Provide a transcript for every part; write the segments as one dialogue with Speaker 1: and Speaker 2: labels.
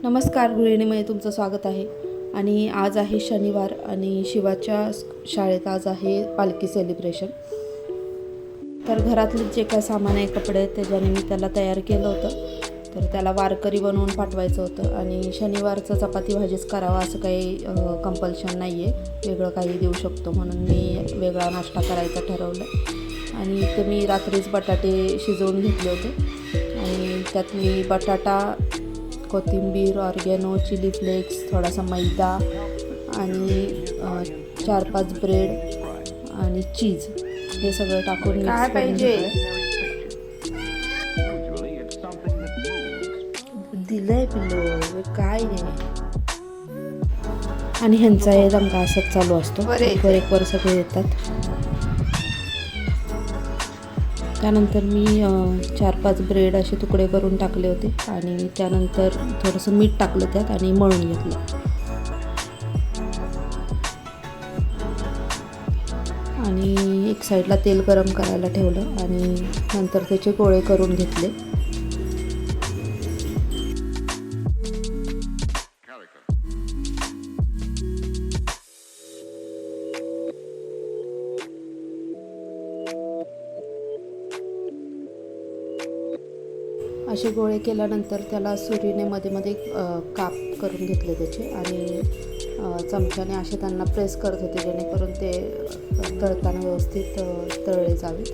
Speaker 1: नमस्कार गृहिणीमध्ये तुमचं स्वागत आहे. आणि आज आहे शनिवार आणि शिवाच्या शाळेत आज आहे पालखी सेलिब्रेशन. तर घरातले जे काय सामान आहे, कपडे आहेत, त्याच्याने मी त्याला तयार केलं होतं. तर त्याला वारकरी बनवून पाठवायचं होतं आणि शनिवारचं चपाती भाजीच करावा असं काही कंपल्शन नाही आहे. वेगळं काही देऊ शकतो म्हणून मी वेगळा नाश्ता करायचा ठरवलं. आणि इथे मी रात्रीच बटाटे शिजवून घेतले होते आणि त्यात मी बटाटा, कोथिंबीर, ऑर्गॅनो, चिली फ्लेक्स, थोडासा मैदा आणि 4-5 ब्रेड आणि चीज हे सगळं टाकून मिक्स पाहिजे दिलंय पिल्लो काय आहे. आणि ह्यांचा हे दंगा असंच चालू असतो, एक वर सगळे येतात. त्यानंतर मी 4-5 ब्रेड असे तुकडे करून टाकले होते आणि त्यानंतर थोडंसं मीठ टाकलं त्यात आणि मळून घेतलं. आणि एक साईडला तेल गरम करायला ठेवलं आणि नंतर त्याचे गोळे करून घेतले. असे गोळे केल्यानंतर त्याला सुरीने मध्ये मध्ये काप करून घेतले त्याचे आणि चमच्याने असे त्यांना प्रेस करत होते जेणेकरून ते तळताना व्यवस्थित तळले जावेत.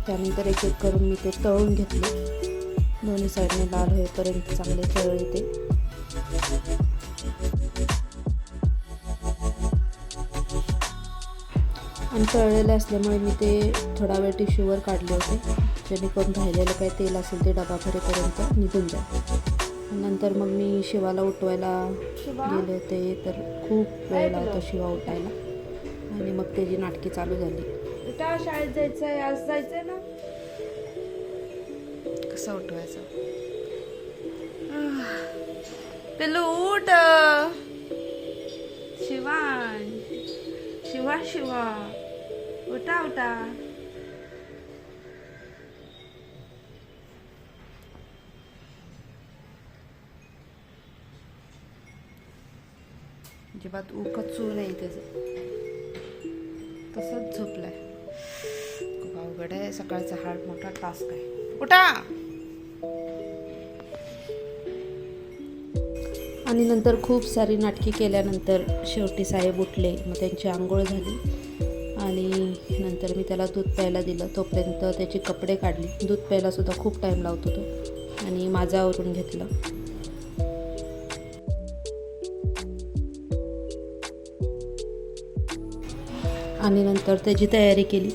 Speaker 1: त्यानंतर एक एक करून मी ते तळून घेतले. दोन्ही साईडने लाल होईपर्यंत चांगले तळले ते. आणि तळलेले असल्यामुळे मी ते थोडा वेळ टिश्यूवर काढले होते जेणेकरून राहिलेलं काही तेल असेल ते डबा भरेपर्यंत निघून जाईल. नंतर मग मी शिवाला उठवायला गेले होते तर खूप वेळ लावतो शिवा उठायला आणि मग त्याची नाटकी चालू झाली. शाळेत जायचं आहे, आज जायचं आहे ना. कसं उठवायचं पिल्लू उठ. शिवान शिवा शिवा उठा उठा. अजिबात उकचू नाही त्याचं, तसंच झोपलाय. खूप अवघड आहे, सकाळचा हा मोठा टास्क आहे. उठा. आणि नंतर खूप सारी नाटकी केल्यानंतर शेवटी साहेब उठले. मग त्यांची आंघोळ झाली आणि नंतर मी त्याला दूध प्यायला दिलं. तोपर्यंत त्याचे कपडे काढले. दूध प्यायला सुद्धा खूप टाईम लावतो तो आणि माझं आवरून घेतलं. आणि नंतर त्याची तयारी केली.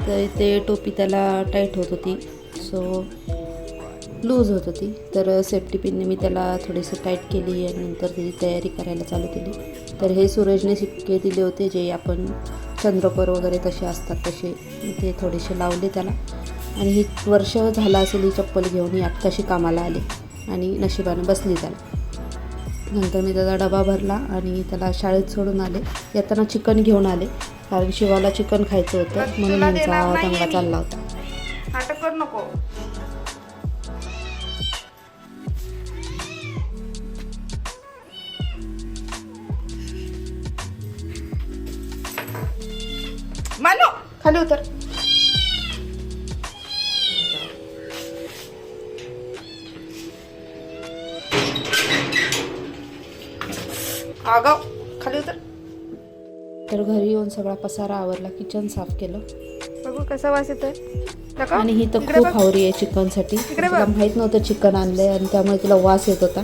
Speaker 1: तर ते टोपी त्याला टाईट होत होती, सो लूज होत होती. तर सेफ्टी पिनने मी त्याला थोडीशी टाईट केली आणि नंतर त्याची तयारी करायला चालू केली. तर हे सूरजने शिक्के दिले होते जे आपण चंद्रकोर वगैरे तसे असतात तसे, ते थोडेसे लावले त्याला. आणि ही वर्ष झालं असेल ही चप्पल घेऊन, ही आत्ताशी कामाला आले आणि नशिबाने बसली त्याला. नंतर मी त्याचा डबा भरला आणि त्याला शाळेत सोडून आले. येताना चिकन घेऊन आले कारण शिवाला चिकन खायचं होतं म्हणून त्यांचा दंगा चालला होता. नाटक करू नको. मानो खाली उतर. आगाव खाली उतर. तर घरी येऊन सगळा पसारा आवरला, किचन साफ केलं.
Speaker 2: बघू कसा वास येतोय.
Speaker 1: आणि ही तर खूप हावरी आहे चिकनसाठी. तिला माहीत नव्हतं चिकन आणलंय आणि त्यामुळे तिला वास येत होता.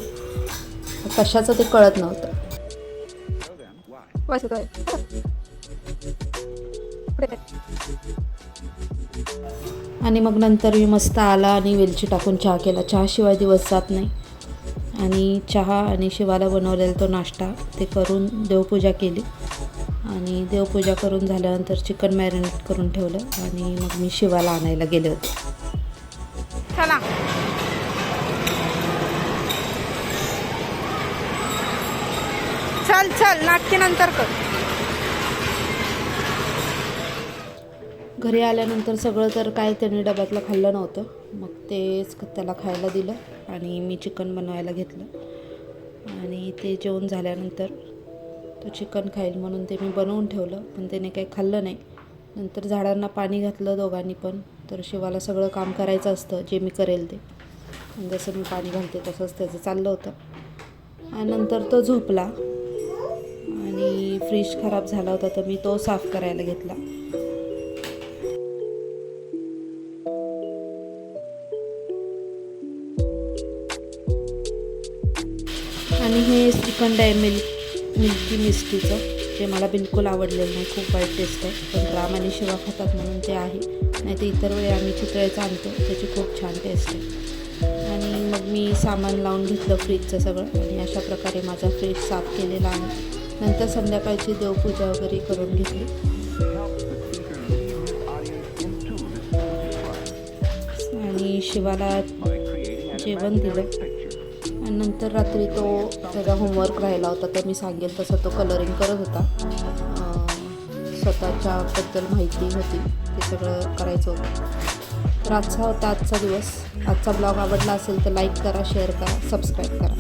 Speaker 1: कशाचं ते कळत नव्हतं.
Speaker 2: वास येतोय.
Speaker 1: आणि मग नंतर मी मस्त आला आणि वेलची टाकून चहा केला. चहाशिवाय दिवस जात नाही. आणि चहा आणि शिवाला बनवलेला तो नाश्ता ते करून देवपूजा केली. आणि देवपूजा करून झाल्यानंतर चिकन मॅरिनेट करून ठेवलं आणि मग मी शिवाला आणायला गेले होते.
Speaker 2: चला चल चल नाटकी नंतर कर.
Speaker 1: घरी आल्यानंतर सगळं तर काय त्याने डब्यातलं खाल्लं नव्हतं. मग तेच त्याला खायला दिलं आणि मी चिकन बनवायला घेतलं. आणि ते जेवण झाल्यानंतर तो चिकन खाईल म्हणून ते मी बनवून ठेवलं, पण त्याने काही खाल्लं नाही. नंतर झाडांना पाणी घातलं दोघांनी पण. तर शिवाला सगळं काम करायचं असतं जे मी करेल ते. आणि जसं मी पाणी घालते तसंच त्याचं चाललं होतं. आणि नंतर तो झोपला आणि फ्रीज खराब झाला होता तर मी तो साफ करायला घेतला. आणि हे श्रीखंड आहे मिल्की मिस्टीचं, जे मला बिलकुल आवडलेलं नाही, खूप वाईट टेस्ट आहे. पण राम आणि शिवा खातात म्हणून ते आहे, नाही तर इतर वेळी आम्ही चितळेचं आणतो, त्याची खूप छान टेस्ट आहे. आणि मग मी सामान लावून घेतलं फ्रीजचं सगळं आणि अशा प्रकारे माझा फ्रीज साफ केलेला आहे. नंतर संध्याकाळची देवपूजा वगैरे करून घेतली आणि शिवाला जेवण दिलं. आणि नंतर रात्री तो त्याचा होमवर्क राहिला होता, तर मी सांगेल तसं तो कलरिंग करत होता. स्वतःच्याबद्दल माहिती होती, ते सगळं करायचं होतं. तर आजचा होता आजचा दिवस. आजचा ब्लॉग आवडला असेल तर लाईक करा, शेअर करा, सबस्क्राईब करा.